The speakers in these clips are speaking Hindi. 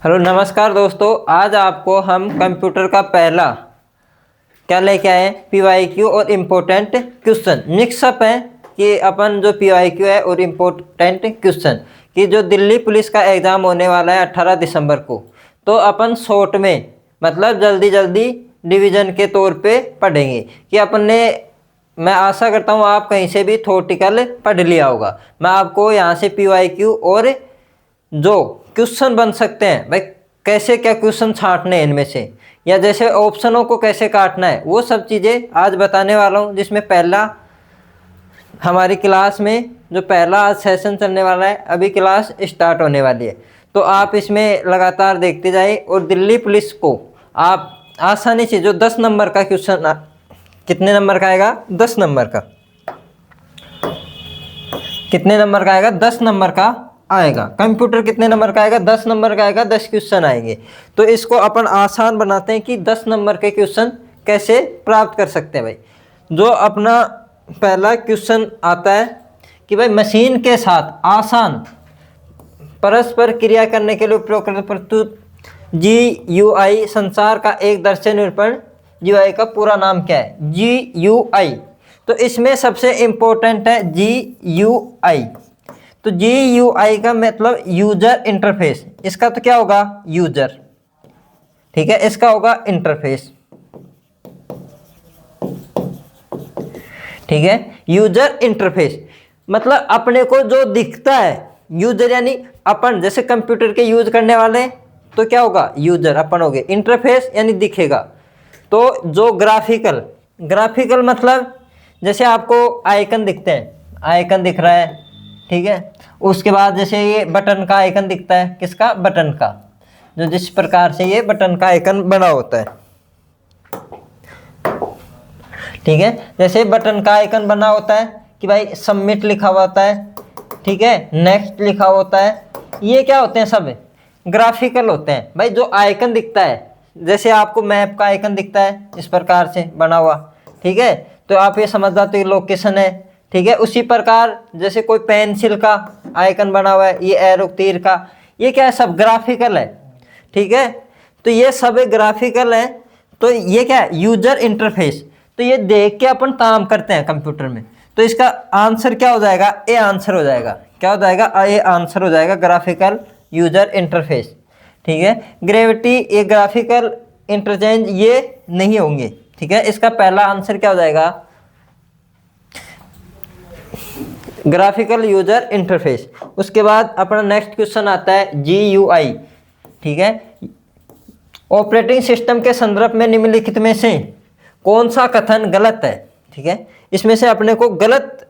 हेलो नमस्कार दोस्तों, आज आपको हम कंप्यूटर का पहला क्या लेके आए हैं, पीवाईक्यू और इम्पोर्टेंट क्वेश्चन मिक्सअप है कि अपन जो पीवाईक्यू है और इम्पोर्टेंट क्वेश्चन कि जो दिल्ली पुलिस का एग्ज़ाम होने वाला है 18 दिसंबर को, तो अपन शॉर्ट में मतलब जल्दी जल्दी डिवीज़न के तौर पे पढ़ेंगे कि अपन ने, मैं आशा करता हूँ आप कहीं से भी थ्योरेटिकल पढ़ लिया होगा। मैं आपको यहाँ से पीवाईक्यू और जो क्वेश्चन बन सकते हैं भाई, कैसे क्या क्वेश्चन छांटने हैं इनमें से, या जैसे ऑप्शनों को कैसे काटना है, वो सब चीज़ें आज बताने वाला हूँ। जिसमें पहला हमारी क्लास में जो पहला आज सेशन चलने वाला है, अभी क्लास स्टार्ट होने वाली है, तो आप इसमें लगातार देखते जाइए। और दिल्ली पुलिस को आप आसानी से जो 10 नंबर का क्वेश्चन, कितने नंबर का आएगा, 10 नंबर का, कितने नंबर का आएगा, 10 नंबर का आएगा। कंप्यूटर कितने नंबर का आएगा, 10 नंबर का आएगा, 10 क्वेश्चन आएंगे। तो इसको अपन आसान बनाते हैं कि 10 नंबर के क्वेश्चन कैसे प्राप्त कर सकते हैं भाई। जो अपना पहला क्वेश्चन आता है कि भाई मशीन के साथ आसान परस्पर क्रिया करने के लिए उपयोग करते प्रस्तुत GUI संसार का एक दृश्य निरूपण GUI का पूरा नाम क्या है, GUI। तो इसमें सबसे इम्पोर्टेंट है GUI। तो GUI का मतलब यूजर इंटरफेस, इसका तो क्या होगा, यूजर, ठीक है, इसका होगा इंटरफेस, ठीक है। यूजर इंटरफेस मतलब अपने को जो दिखता है, यूजर यानी अपन, जैसे कंप्यूटर के यूज करने वाले तो क्या होगा, यूजर अपन हो गए, इंटरफेस यानी दिखेगा। तो जो ग्राफिकल मतलब जैसे आपको आइकन दिखते हैं, आइकन दिख रहा है, ठीक है। उसके बाद जैसे ये बटन का आइकन दिखता है, किसका, बटन का, जो जिस प्रकार से ये बटन का आइकन बना होता है, ठीक है। जैसे बटन का आइकन बना होता है कि भाई सबमिट लिखा हुआ होता है, ठीक है, नेक्स्ट लिखा होता है, ये क्या होते हैं, सब ग्राफिकल होते हैं भाई। जो आइकन दिखता है, जैसे आपको मैप का आइकन दिखता है इस प्रकार से बना हुआ, ठीक है, तो आप ये समझ जाते हो लोकेशन है, ठीक है। उसी प्रकार जैसे कोई पेंसिल का आइकन बना हुआ है, ये एरो तीर का, ये क्या है, सब ग्राफिकल है, ठीक है। तो ये सब ग्राफिकल है। तो ये क्या है, यूजर इंटरफेस। तो ये देख के अपन काम करते हैं कंप्यूटर में। तो इसका आंसर क्या हो जाएगा, ए आंसर हो जाएगा, क्या हो जाएगा, ए आंसर हो जाएगा, ग्राफिकल यूजर इंटरफेस, ठीक है। ग्रेविटी, ये ग्राफिकल इंटरचेंज ये नहीं होंगे, ठीक है। इसका पहला आंसर क्या हो जाएगा, ग्राफिकल यूजर इंटरफेस। उसके बाद अपना नेक्स्ट क्वेश्चन आता है GUI, ठीक है। ऑपरेटिंग सिस्टम के संदर्भ में निम्नलिखित में से कौन सा कथन गलत है, ठीक है। इसमें से अपने को गलत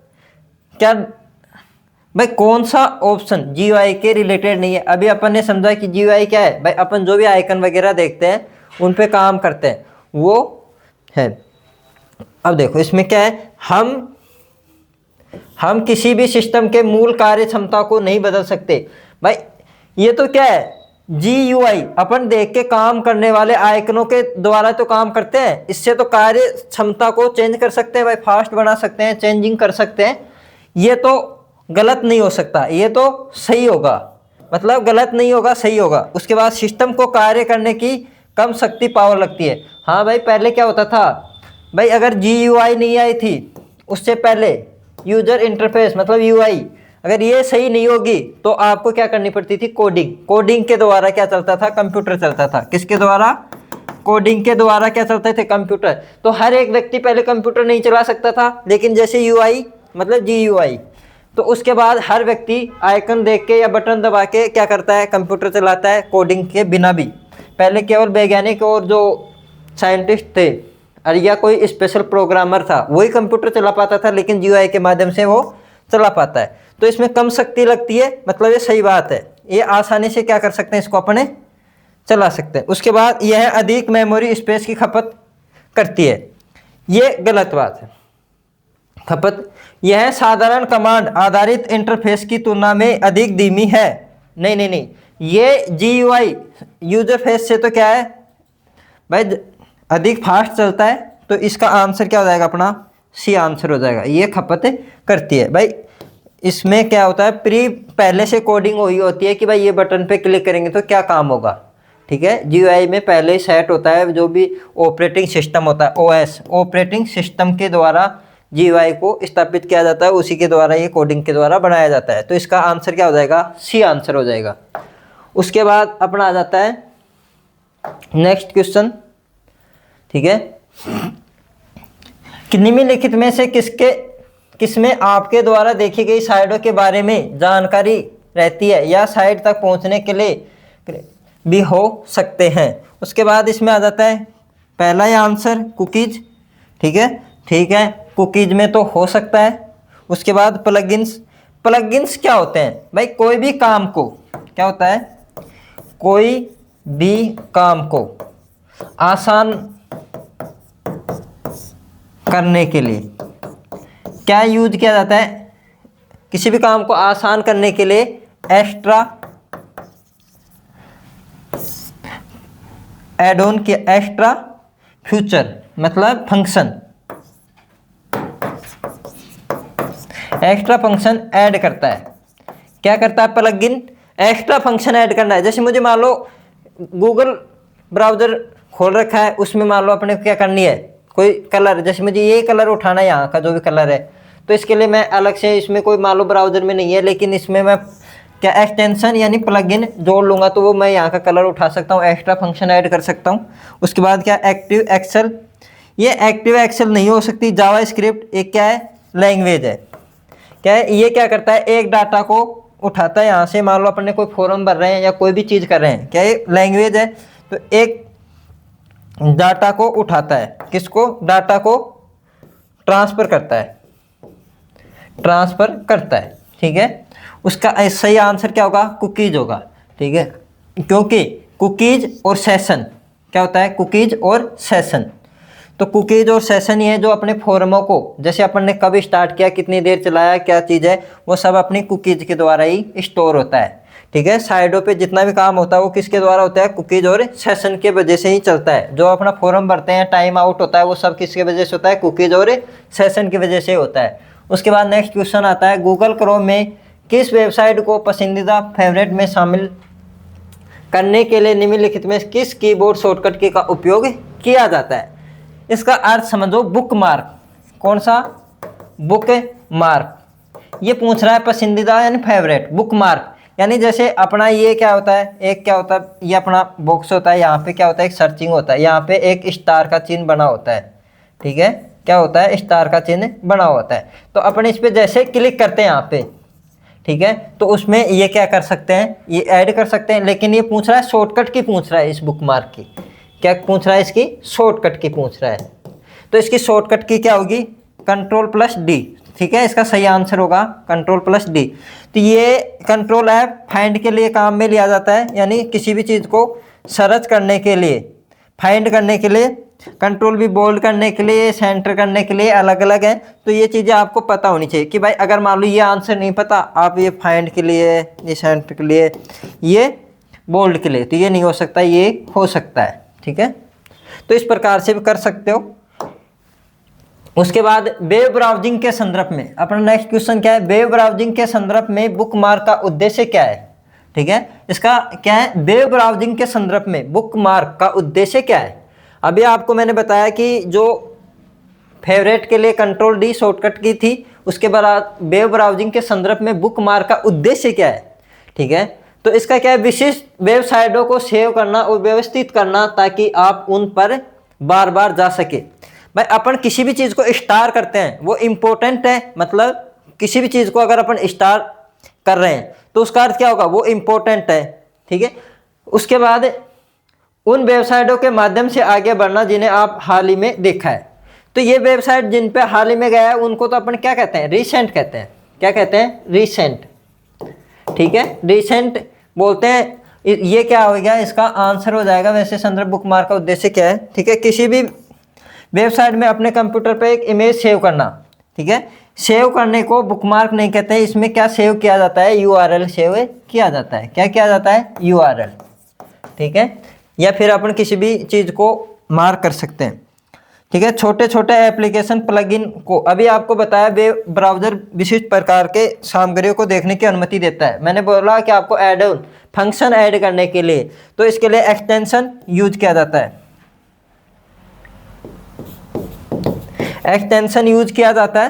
क्या भाई, कौन सा ऑप्शन GUI के रिलेटेड नहीं है। अभी अपन ने समझा कि GUI क्या है भाई, अपन जो भी आइकन वगैरह देखते हैं उन पे काम करते हैं, वो है। अब देखो इसमें क्या है, हम किसी भी सिस्टम के मूल कार्य क्षमता को नहीं बदल सकते भाई। ये तो क्या है, GUI अपन देख के काम करने वाले आइकनों के द्वारा तो काम करते हैं, इससे तो कार्य क्षमता को चेंज कर सकते हैं भाई, फास्ट बना सकते हैं, चेंजिंग कर सकते हैं। ये तो गलत नहीं हो सकता, ये तो सही होगा, मतलब गलत नहीं होगा, सही होगा। उसके बाद सिस्टम को कार्य करने की कम शक्ति पावर लगती है। हाँ भाई, पहले क्या होता था भाई, अगर GUI नहीं आई थी उससे पहले यूजर इंटरफेस मतलब UI, अगर ये सही नहीं होगी तो आपको क्या करनी पड़ती थी, कोडिंग के द्वारा क्या चलता था, कंप्यूटर चलता था, किसके द्वारा, कोडिंग के द्वारा क्या चलते थे, कंप्यूटर। तो हर एक व्यक्ति पहले कंप्यूटर नहीं चला सकता था, लेकिन जैसे UI मतलब GUI, तो उसके बाद हर व्यक्ति आइकन देख के या बटन दबा के क्या करता है, कंप्यूटर चलाता है, कोडिंग के बिना भी। पहले केवल वैज्ञानिक और जो साइंटिस्ट थे या कोई स्पेशल प्रोग्रामर था वही कंप्यूटर चला पाता था, लेकिन GUI के माध्यम से वो चला पाता है। तो इसमें कम शक्ति लगती है, मतलब ये सही बात है, ये आसानी से क्या कर सकते हैं, इसको अपने चला सकते हैं। उसके बाद यह अधिक मेमोरी स्पेस की खपत करती है, ये गलत बात है। खपत, यह साधारण कमांड आधारित इंटरफेस की तुलना में अधिक धीमी है। नहीं, ये GUI यूजर फेस से तो क्या है भाई, अधिक फास्ट चलता है। तो इसका आंसर क्या हो जाएगा अपना, C आंसर हो जाएगा, ये खपत करती है भाई। इसमें क्या होता है, पहले से कोडिंग हुई होती है कि भाई ये बटन पे क्लिक करेंगे तो क्या काम होगा। ठीक है, GUI में पहले ही सेट होता है, जो भी ऑपरेटिंग सिस्टम होता है OS, ऑपरेटिंग सिस्टम के द्वारा GUI को स्थापित किया जाता है, उसी के द्वारा ये कोडिंग के द्वारा बनाया जाता है। तो इसका आंसर क्या हो जाएगा, सी आंसर हो जाएगा। उसके बाद अपना आ जाता है नेक्स्ट क्वेश्चन। ठीक है, कि निम्नलिखित में से किसमें आपके द्वारा देखी गई साइटों के बारे में जानकारी रहती है या साइट तक पहुंचने के लिए भी हो सकते हैं। उसके बाद इसमें आ जाता है पहला ही आंसर कुकीज। ठीक है, कुकीज में तो हो सकता है। उसके बाद प्लगइन्स क्या होते हैं भाई, कोई भी काम को, क्या होता है, कोई भी काम को आसान करने के लिए क्या यूज किया जाता है, किसी भी काम को आसान करने के लिए एक्स्ट्रा एड ऑन किया, एक्स्ट्रा फ्यूचर मतलब फंक्शन, एक्स्ट्रा फंक्शन ऐड करता है। क्या करता है प्लगइन, एक्स्ट्रा फंक्शन ऐड करना है। जैसे मुझे मान लो गूगल ब्राउज़र खोल रखा है, उसमें मान लो अपने क्या करनी है, कोई कलर, जैसे मुझे ये कलर उठाना है, यहाँ का जो भी कलर है, तो इसके लिए मैं अलग से, इसमें कोई मान लो ब्राउज़र में नहीं है, लेकिन इसमें मैं क्या एक्सटेंशन यानी प्लगइन जोड़ लूँगा तो वो मैं यहाँ का कलर उठा सकता हूँ, एक्स्ट्रा फंक्शन ऐड कर सकता हूँ। उसके बाद क्या एक्टिव एक्सेल, ये एक्टिव एक्सेल नहीं हो सकती, जावा स्क्रिप्ट एक क्या है, लैंग्वेज है। क्या है, ये क्या करता है, एक डाटा को उठाता है यहाँ से, मान लो अपने कोई फॉर्म भर रहे हैं या कोई भी चीज़ कर रहे हैं, क्या ये लैंग्वेज है, तो एक डाटा को उठाता है, किसको, डाटा को ट्रांसफ़र करता है। ठीक है, उसका सही आंसर क्या होगा, कुकीज होगा। ठीक है, क्योंकि कुकीज और सेशन क्या होता है, कुकीज और सेशन, तो कुकीज और सेशन ये है जो अपने फॉर्मों को, जैसे अपन ने कब स्टार्ट किया, कितनी देर चलाया, क्या चीज़ है, वो सब अपनी कुकीज के द्वारा ही स्टोर होता है। ठीक है, साइडों पे जितना भी काम होता है वो किसके द्वारा होता है, कुकीज और सेशन के वजह से ही चलता है। जो अपना फॉर्म भरते हैं, टाइम आउट होता है, वो सब किसके वजह से होता है, कुकीज और सेशन की वजह से होता है। उसके बाद नेक्स्ट क्वेश्चन आता है, गूगल क्रोम में किस वेबसाइट को पसंदीदा फेवरेट में शामिल करने के लिए निम्नलिखित में किस कीबोर्ड शॉर्टकट की का उपयोग किया जाता है। इसका अर्थ समझो, बुक मार्क, कौन सा, बुक मार्क, ये पूछ रहा है पसंदीदा यानी फेवरेट, बुक मार्क यानी जैसे अपना ये क्या होता है, एक क्या होता है, ये अपना बॉक्स होता है, यहाँ पे क्या होता है, एक सर्चिंग होता है, यहाँ पे एक स्टार का चिन्ह बना होता है। ठीक है, क्या होता है, स्टार का चिन्ह बना होता है, तो अपन इस पर जैसे क्लिक करते हैं यहाँ पे, ठीक है, तो उसमें ये क्या कर सकते हैं, ये ऐड कर सकते हैं। लेकिन ये पूछ रहा है शॉर्टकट की, पूछ रहा है इस बुक मार्क की, क्या पूछ रहा है, इसकी शॉर्टकट की पूछ रहा है। तो इसकी शॉर्टकट की क्या होगी, Ctrl+D। ठीक है, इसका सही आंसर होगा Ctrl+D। तो ये कंट्रोल ऐप फाइंड के लिए काम में लिया जाता है, यानी किसी भी चीज़ को सर्च करने के लिए, फाइंड करने के लिए, कंट्रोल भी बोल्ड करने के लिए, सेंटर करने के लिए अलग अलग है। तो ये चीज़ें आपको पता होनी चाहिए कि भाई अगर मान लो ये आंसर नहीं पता, आप ये फाइंड के लिए, ये सेंटर के लिए, ये बोल्ड के लिए, तो ये नहीं हो सकता, ये हो सकता है। ठीक है, तो इस प्रकार से भी कर सकते हो। उसके बाद वेब ब्राउजिंग के संदर्भ में अपना नेक्स्ट क्वेश्चन क्या है, वेब ब्राउजिंग के संदर्भ में बुकमार्क का उद्देश्य क्या है। ठीक है, इसका क्या है, वेब ब्राउजिंग के संदर्भ में बुकमार्क का उद्देश्य क्या है। अभी आपको मैंने बताया कि जो फेवरेट के लिए Ctrl+D शॉर्टकट की थी, उसके बाद वेब ब्राउजिंग के संदर्भ में बुकमार्क का उद्देश्य क्या है। ठीक है, तो इसका क्या है, विशिष्ट वेबसाइटों को सेव करना और व्यवस्थित करना ताकि आप उन पर बार बार जा सके। भाई अपन किसी भी चीज़ को स्टार करते हैं, वो इम्पोर्टेंट है, मतलब किसी भी चीज़ को अगर अपन स्टार कर रहे हैं तो उसका अर्थ क्या होगा, वो इम्पोर्टेंट है। ठीक है, उसके बाद उन वेबसाइटों के माध्यम से आगे बढ़ना जिन्हें आप हाल ही में देखा है। तो ये वेबसाइट जिन पे हाल ही में गया है उनको तो अपन क्या कहते हैं, रिसेंट कहते हैं। क्या कहते हैं, रिसेंट। ठीक है, रिसेंट बोलते हैं। ये क्या हो गया, इसका आंसर हो जाएगा वैसे संदर्भ बुकमार्क का उद्देश्य क्या है। ठीक है, किसी भी वेबसाइट में अपने कंप्यूटर पे एक इमेज सेव करना। ठीक है, सेव करने को बुकमार्क नहीं कहते हैं, इसमें क्या सेव किया जाता है, URL सेव किया जाता है। क्या किया जाता है, URL। ठीक है, या फिर अपन किसी भी चीज़ को मार्क कर सकते हैं। ठीक है, छोटे छोटे एप्लीकेशन प्लगइन को, अभी आपको बताया वेब ब्राउजर विशिष्ट प्रकार के सामग्रियों को देखने की अनुमति देता है। मैंने बोला कि आपको ऐड ऑन फंक्शन ऐड करने के लिए, तो इसके लिए एक्सटेंशन यूज किया जाता है, एक्सटेंशन यूज किया जाता है।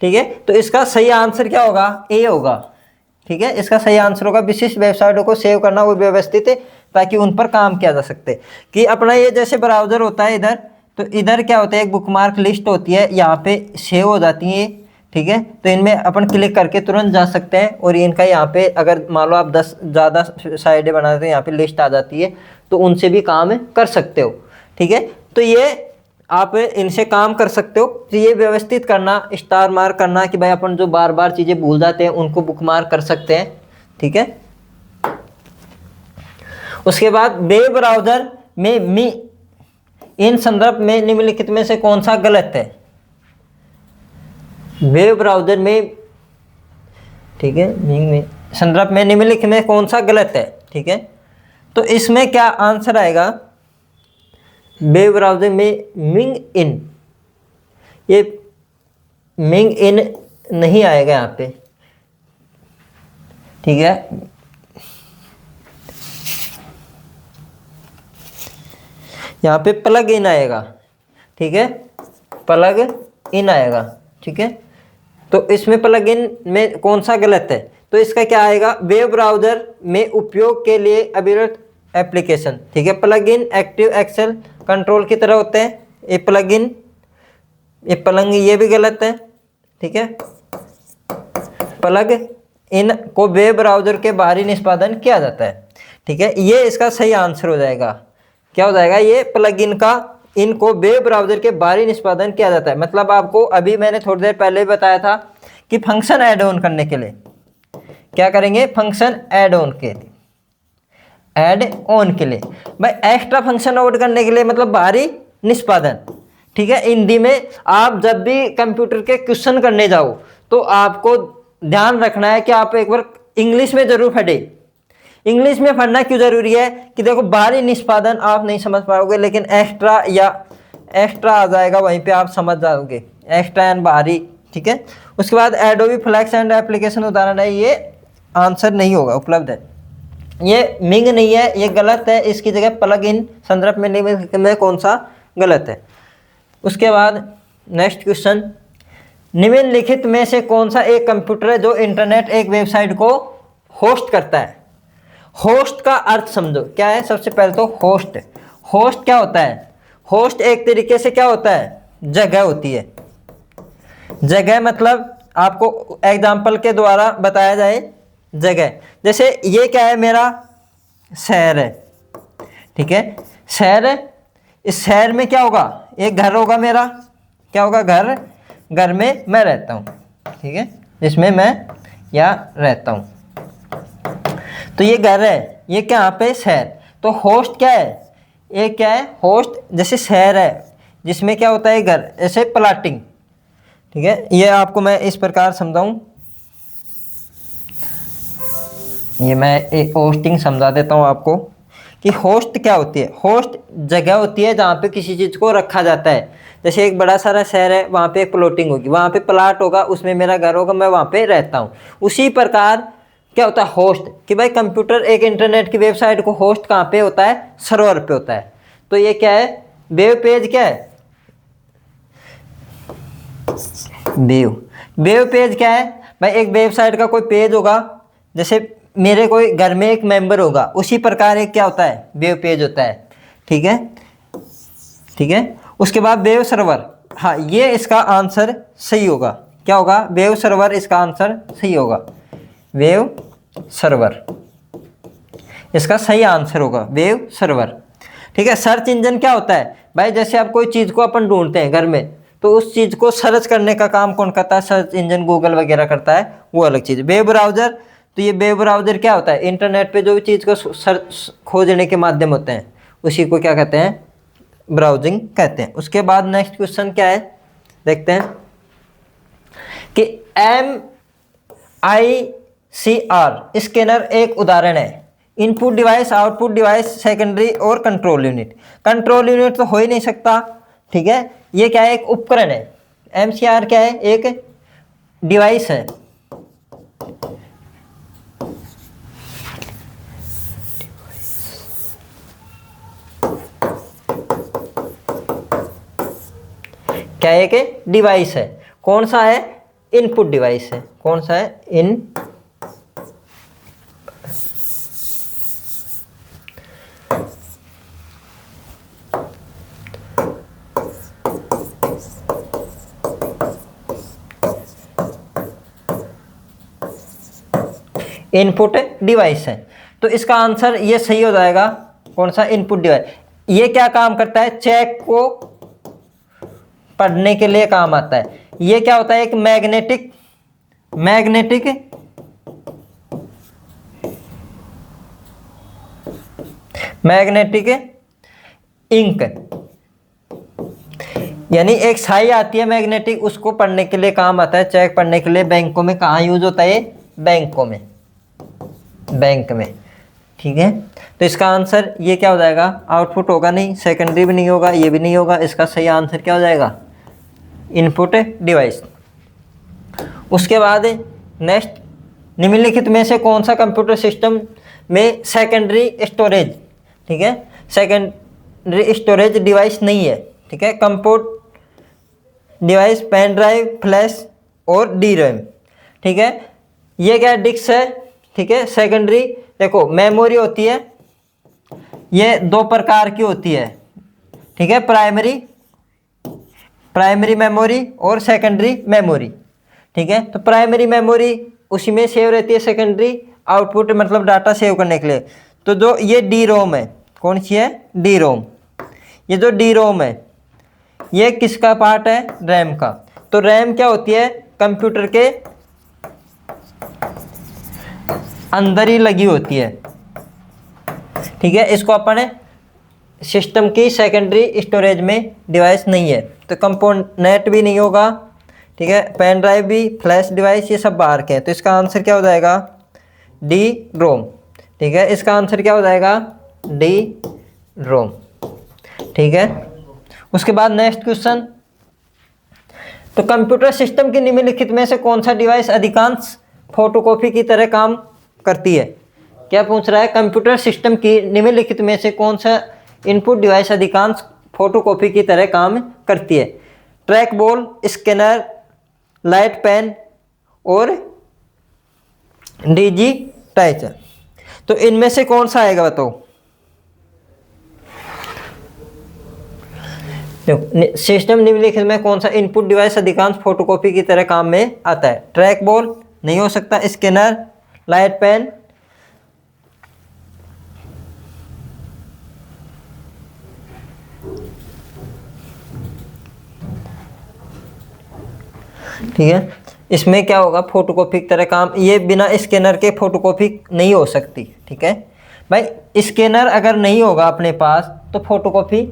ठीक है, तो इसका सही आंसर क्या होगा, ए होगा। ठीक है, इसका सही आंसर होगा विशिष्ट वेबसाइटों को सेव करना और व्यवस्थित ताकि उन पर काम किया जा सकते। कि अपना ये जैसे ब्राउजर होता है इधर, तो इधर क्या होता है, एक बुकमार्क लिस्ट होती है, यहाँ पे सेव हो जाती है। ठीक है, तो इनमें अपन क्लिक करके तुरंत जा सकते हैं, और इनका यहाँ पे अगर मान लो आप 10 ज़्यादा साइडें बना देते हैं, यहाँ पे लिस्ट आ जाती है, तो उनसे भी काम कर सकते हो। ठीक है, तो ये आप इनसे काम कर सकते हो। तो ये व्यवस्थित करना, स्टार मार्क करना कि भाई अपन जो बार बार चीज़ें भूल जाते हैं उनको बुक मार्क कर सकते हैं। ठीक है, उसके बाद वेब ब्राउजर में इन संदर्भ में निम्नलिखित में से कौन सा गलत है। वेब ब्राउजर में, ठीक है, में संदर्भ में निम्नलिखित में कौन सा गलत है। ठीक है, तो इसमें क्या आंसर आएगा, वेब ब्राउजर में मिंग इन, ये मिंग इन नहीं आएगा यहाँ पे। ठीक है, यहाँ पे प्लग इन आएगा। ठीक है, प्लग इन आएगा। ठीक है, तो इसमें प्लग इन में कौन सा गलत है, तो इसका क्या आएगा, वेब ब्राउजर में उपयोग के लिए अभिरत एप्लीकेशन। ठीक है, plug in ActiveX control की तरह होते हैं, ये प्लग इन, ये प्लग, ये भी गलत है। ठीक है, प्लग इन को वेब ब्राउजर के बाहरी निष्पादन किया जाता है। ठीक है, ये इसका सही आंसर हो जाएगा। क्या हो जाएगा, ये प्लग इन का, इनको वेब ब्राउजर के बाहरी निष्पादन किया जाता है। मतलब आपको अभी मैंने थोड़ी देर पहले बताया था कि फंक्शन ऐड ऑन करने के लिए क्या करेंगे, फंक्शन ऐड ऑन के लिए, ऐड ऑन के लिए भाई एक्स्ट्रा फंक्शन ऐड करने के लिए, मतलब बाहरी निष्पादन। ठीक है, हिंदी में आप जब भी कंप्यूटर के क्वेश्चन करने जाओ तो आपको ध्यान रखना है कि आप एक बार इंग्लिश में जरूर पढ़े। इंग्लिश में पढ़ना क्यों जरूरी है कि देखो बाहरी निष्पादन आप नहीं समझ पाओगे, लेकिन एक्स्ट्रा या एक्स्ट्रा आ जाएगा, वहीं पे आप समझ जाओगे, एक्स्ट्रा एंड बाहरी। ठीक है, उसके बाद एडोबी फ्लैक्स एंड एप्लीकेशन उदाहरण है, ये आंसर नहीं होगा, उपलब्ध है। ये मिंग नहीं है, ये गलत है, इसकी जगह प्लग इन संदर्भ में कौन सा गलत है। उसके बाद नेक्स्ट क्वेश्चन, निम्नलिखित में से कौन सा एक कंप्यूटर है जो इंटरनेट एक वेबसाइट को होस्ट करता है। होस्ट का अर्थ समझो क्या है। सबसे पहले तो होस्ट, होस्ट क्या होता है, होस्ट एक तरीके से क्या होता है, जगह होती है। जगह मतलब आपको एग्जाम्पल के द्वारा बताया जाए, जगह जैसे ये क्या है, मेरा शहर है। ठीक है, शहर है, इस शहर में क्या होगा, एक घर होगा मेरा, क्या होगा, घर, घर में मैं रहता हूँ। ठीक है, जिसमें मैं यहाँ रहता हूँ, तो ये घर है, ये क्या यहाँ पे शहर। तो होस्ट क्या है, ये क्या है, होस्ट जैसे शहर है जिसमें क्या होता है घर, ऐसे प्लॉटिंग। ठीक है, ये आपको मैं इस प्रकार समझाऊं, ये मैं एक होस्टिंग समझा देता हूँ आपको कि होस्ट क्या होती है। होस्ट जगह होती है जहाँ पे किसी चीज़ को रखा जाता है। जैसे एक बड़ा सारा शहर है, वहाँ पे एक प्लॉटिंग होगी, वहाँ पे प्लाट होगा, उसमें मेरा घर होगा, मैं वहाँ पे रहता हूँ। उसी प्रकार क्या होता है होस्ट, कि भाई कंप्यूटर एक इंटरनेट की वेबसाइट को होस्ट कहाँ पे होता है, सर्वर पे होता है। तो ये क्या है, वेब पेज क्या है, वेब पेज क्या है भाई, एक वेबसाइट का कोई पेज होगा, जैसे मेरे कोई घर में एक मेंबर होगा, उसी प्रकार एक क्या होता है, वेब पेज होता है। ठीक है, ठीक है, उसके बाद वेब सर्वर, हाँ ये इसका आंसर सही होगा, क्या होगा, वेब सर्वर इसका आंसर सही होगा, वेब सर्वर इसका सही आंसर होगा, वेब सर्वर। ठीक है, सर्च इंजन क्या होता है भाई, जैसे आप कोई चीज़ को अपन ढूंढते हैं घर में, तो उस चीज़ को सर्च करने का काम कौन करता है, सर्च इंजन गूगल वगैरह करता है, वो अलग चीज़। वेब ब्राउज़र, तो ये वेब ब्राउज़र क्या होता है, इंटरनेट पे जो भी चीज़ को सर्च खोजने के माध्यम होते हैं उसी को क्या कहते हैं, ब्राउजिंग कहते हैं। उसके बाद नेक्स्ट क्वेश्चन क्या है देखते हैं कि MICR स्कैनर एक उदाहरण है। Input device, output device, secondary और कंट्रोल यूनिट। कंट्रोल यूनिट तो हो ही नहीं सकता, ठीक है, ये क्या है, एक उपकरण है। एमसीआर क्या है, एक डिवाइस है। क्या है, एक डिवाइस है। कौन सा है, इनपुट डिवाइस है। कौन सा है, इनपुट डिवाइस है। तो इसका आंसर ये सही हो जाएगा। कौन सा, इनपुट डिवाइस। ये क्या काम करता है, चेक को पढ़ने के लिए काम आता है। ये क्या होता है, एक मैग्नेटिक इंक, यानी एक स्याही आती है मैग्नेटिक, उसको पढ़ने के लिए काम आता है, चेक पढ़ने के लिए। बैंकों में कहाँ यूज होता है, बैंकों में, बैंक में। ठीक है, तो इसका आंसर ये क्या हो जाएगा, आउटपुट होगा नहीं, सेकेंडरी भी नहीं होगा, ये भी नहीं होगा। इसका सही आंसर क्या हो जाएगा, इनपुट डिवाइस। उसके बाद नेक्स्ट, निम्नलिखित में से कौन सा कंप्यूटर सिस्टम में सेकेंडरी स्टोरेज, ठीक है, सेकेंडरी स्टोरेज डिवाइस नहीं है। ठीक है, compute device, pen drive, flash और डी रैम। ठीक है, ये क्या डिस्क है। ठीक है, सेकेंडरी, देखो मेमोरी होती है, ये दो प्रकार की होती है। ठीक है, प्राइमरी मेमोरी और सेकेंडरी मेमोरी। ठीक है, तो प्राइमरी मेमोरी उसी में सेव रहती है, सेकेंडरी आउटपुट मतलब डाटा सेव करने के लिए। तो जो ये डी रोम है, कौन सी है, डी रोम। ये जो डी रोम है ये किसका पार्ट है, रैम का। तो रैम क्या होती है, कंप्यूटर के अंदर ही लगी होती है। ठीक है, इसको अपन सिस्टम की सेकेंडरी स्टोरेज में डिवाइस नहीं है, तो कंपोनेंट भी नहीं होगा। ठीक है, पेन ड्राइव भी, फ्लैश डिवाइस, ये सब बाहर के हैं। तो इसका आंसर क्या हो जाएगा, डी रोम। ठीक है, इसका आंसर क्या हो जाएगा, डी रोम। ठीक है, उसके बाद नेक्स्ट क्वेश्चन, तो कंप्यूटर सिस्टम के निम्नलिखित में से कौन सा डिवाइस अधिकांश फोटोकॉपी की तरह काम करती है। क्या पूछ रहा है, कंप्यूटर सिस्टम की निम्नलिखित में से कौन सा इनपुट डिवाइस अधिकांश फोटोकॉपी की तरह काम करती है। Track ball, scanner, light pen और डिजिटाइजर। तो इनमें से कौन सा आएगा बताओ। सिस्टम निम्नलिखित में कौन सा इनपुट डिवाइस अधिकांश फोटोकॉपी की तरह काम में आता है। ट्रैक बॉल नहीं हो सकता, स्कैनर, लाइट पेन, ठीक है, इसमें क्या होगा, फोटोकॉपी की तरह काम, ये बिना स्कैनर के फोटोकॉपी नहीं हो सकती। ठीक है भाई, स्कैनर अगर नहीं होगा अपने पास तो फोटोकॉपी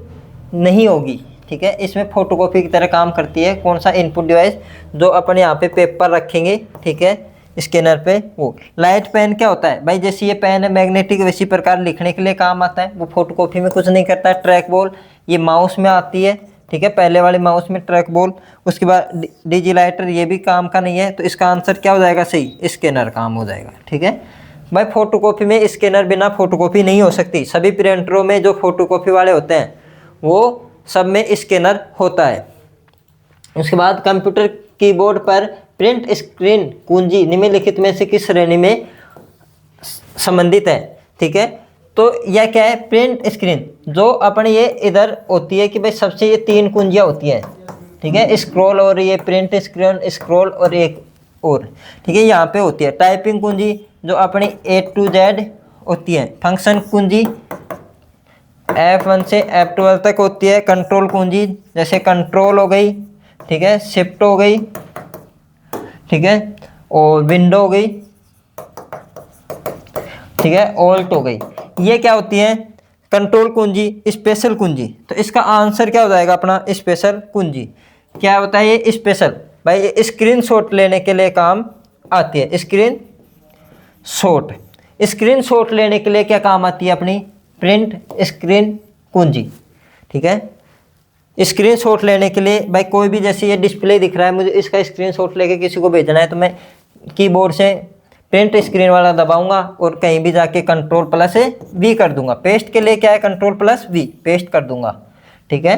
नहीं होगी। ठीक है, इसमें फोटोकॉपी की तरह काम करती है कौन सा इनपुट डिवाइस, जो अपन यहाँ पे पेपर रखेंगे। ठीक है, स्कैनर पे वो। लाइट पेन क्या होता है भाई, जैसे ये पेन है मैग्नेटिक, वैसी प्रकार लिखने के लिए काम आता है, वो फोटोकॉपी में कुछ नहीं करता है। ट्रैक बॉल ये माउस में आती है। ठीक है, पहले वाले माउस में ट्रैक बॉल। उसके बाद डिजिटाइजर, ये भी काम का नहीं है। तो इसका आंसर क्या हो जाएगा, सही, स्कैनर काम हो जाएगा। ठीक है भाई, फोटोकॉपी में स्कैनर बिना फोटोकॉपी नहीं हो सकती। सभी प्रिंटरों में जो फोटोकॉपी वाले होते हैं वो सब में स्कैनर होता है। उसके बाद कंप्यूटर कीबोर्ड पर प्रिंट स्क्रीन कुंजी निम्नलिखित में से किस श्रेणी में संबंधित है। ठीक है, तो यह क्या है, प्रिंट स्क्रीन, जो अपन ये इधर होती है कि भाई सबसे ये तीन कुंजियाँ होती हैं। ठीक है, स्क्रॉल और ये प्रिंट स्क्रीन, स्क्रॉल और एक और। ठीक है, यहाँ पे होती है टाइपिंग कुंजी, जो अपनी A to Z होती है। फंक्शन कुंजी F1 से F12 तक होती है। कंट्रोल कुंजी, जैसे कंट्रोल हो गई, ठीक है, शिफ्ट हो गई, ठीक है, और विंडो हो गई, ठीक है, ऑल्ट हो गई। ये क्या होती है, कंट्रोल कुंजी, स्पेशल कुंजी। तो इसका आंसर क्या हो जाएगा अपना, स्पेशल कुंजी। क्या होता है ये स्पेशल, भाई ये स्क्रीन शॉट लेने के लिए काम आती है। स्क्रीन शॉट लेने के लिए क्या काम आती है अपनी, प्रिंट स्क्रीन कुंजी। ठीक है, स्क्रीनशॉट लेने के लिए भाई कोई भी, जैसे ये डिस्प्ले दिख रहा है, मुझे इसका स्क्रीनशॉट लेके किसी को भेजना है तो मैं कीबोर्ड से प्रिंट स्क्रीन वाला दबाऊंगा और कहीं भी जाके कंट्रोल प्लस वी कर दूंगा। पेस्ट के लिए क्या है, कंट्रोल प्लस वी पेस्ट कर दूंगा। ठीक है।